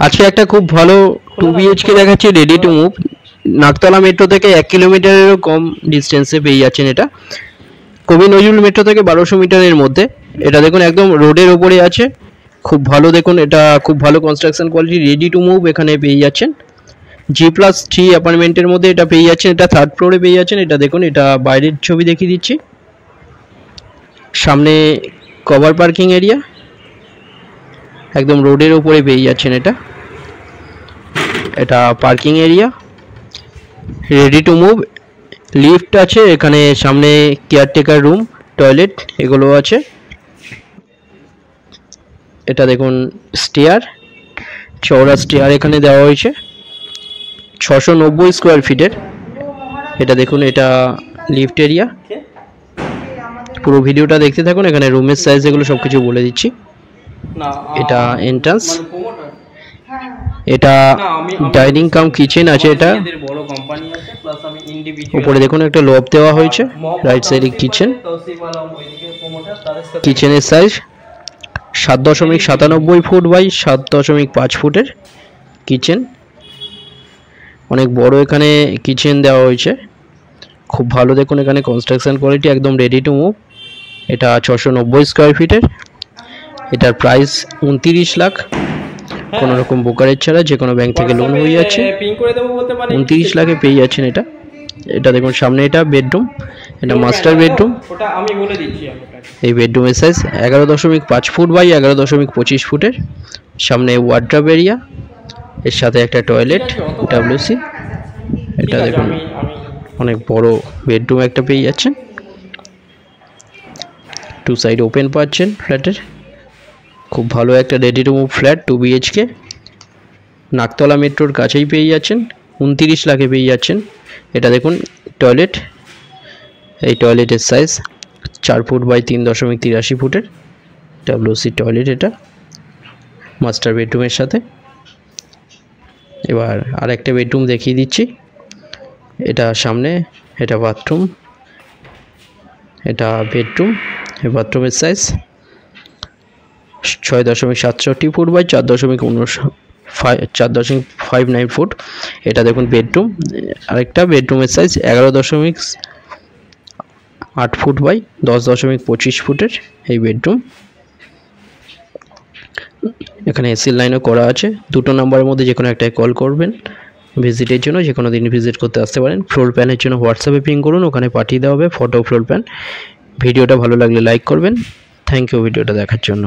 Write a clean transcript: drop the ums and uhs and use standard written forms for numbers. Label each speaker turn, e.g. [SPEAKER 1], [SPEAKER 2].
[SPEAKER 1] আজকে একটা খুব ভালো 2 BHK দেখাচ্ছি, ready to move. Naktala metro থেকে 1 কিলোমিটারেরও কম ডিস্টেন্সে পেয়ে যাচ্ছেন এটা। কবি নজরুল মেট্রো থেকে 1200 মিটারের মধ্যে। এটা দেখুন একদম রোডের ওপরে আছে, খুব ভালো। দেখুন এটা খুব ভালো construction quality, ready to move এখানে পেয়ে যাচ্ছেন। G+3 অ্যাপার্টমেন্টের মধ্যে এটা পেয়ে যাচ্ছেন। এটা 3rd ফ্লোরে পেয়ে যাচ্ছেন। এটা দেখুন, এটা বাইরের ছবি দেখিয়ে দিচ্ছি। সামনে কভার পার্কিং এরিয়া, একদম রোডের উপরে পেয়ে যাচ্ছেন এটা। এটা parking area, ready to move. Lift আছে এখানে, সামনে কেয়ারটেকার রুম, টয়লেট এগুলো আছে। এটা দেখুন স্টেয়ার, চওড়া স্টেয়ার এখানে দেওয়া হয়েছে, 690 স্কোয়ার ফিটের। এটা দেখুন, এটা লিফট এরিয়া। পুরো ভিডিওটা দেখতে থাকুন, এখানে রুমের সাইজ এগুলো সব কিছু বলে দিচ্ছি। এটা এন্ট্রান্স, এটা ডাইনিং কাম কিচেন আছে। এটা উপরে দেখুন একটা লব দেওয়া হয়েছে, রাইট সাইডে কিচেন। কিচেনের সাইজ 7.97 ফুট বাই 7.5 ফুটের কিচেন, অনেক বড় এখানে কিচেন দেওয়া হয়েছে, খুব ভালো। দেখুন এখানে কনস্ট্রাকশন কোয়ালিটি একদম রেডি টু মুভ। এটা 690 স্কোয়ার ফিটের। এটার প্রাইস 29 লাখ, কোনো রকম ব্রোকারেজ ছাড়া, যে কোনো ব্যাংক থেকে লোন হয়ে যাচ্ছে। 29 লাখে পেয়ে যাচ্ছেন এটা। এটা দেখুন সামনে, এটা বেডরুম, এটা মাস্টার বেডরুম। এই বেডরুমের সাইজ 11.5 ফুট বাই 11.25 ফুটের। সামনে ওয়ার্ড্রপ এরিয়া, এর সাথে একটা টয়লেট, WC। এটা দেখুন অনেক বড় বেডরুম একটা পেয়ে যাচ্ছেন। 2 সাইড ওপেন পাচ্ছেন ফ্ল্যাটের। খুব ভালো একটা ready to move flat 2 BHK, Naktala মেট্রোর কাছেই পেয়ে যাচ্ছেন। 29 লাখে পেয়ে যাচ্ছেন। এটা দেখুন টয়লেট, এই টয়লেটের সাইজ 4 ফুট বাই 3.83 ফুটের, WC টয়লেট। এটা মাস্টার বেডরুমের সাথে। এবার আরেকটা বেডরুম দেখিয়ে দিচ্ছি। এটা সামনে, এটা বাথরুম, এটা বেডরুম। এই বাথরুমের সাইজ 6.67 ফুট বাই 4.59 ফুট। এটা দেখুন বেডরুম। আরেকটা বেডরুমের সাইজ 11.8 ফুট বাই 10.25 ফুটের এই বেডরুম। এখানে এসি লাইনও করা আছে। 2টো নাম্বারের মধ্যে যে কোনো একটাই কল করবেন ভিজিটের জন্য, যে কোনো দিন ভিজিট করতে আসতে পারেন। ফ্লোর প্ল্যানের জন্য হোয়াটসঅ্যাপে পিং করুন, ওখানে পাঠিয়ে দেওয়া হবে ফটো ফ্লোর প্ল্যান। ভিডিওটা ভালো লাগলে লাইক করবেন। থ্যাংক ইউ ভিডিওটা দেখার জন্য।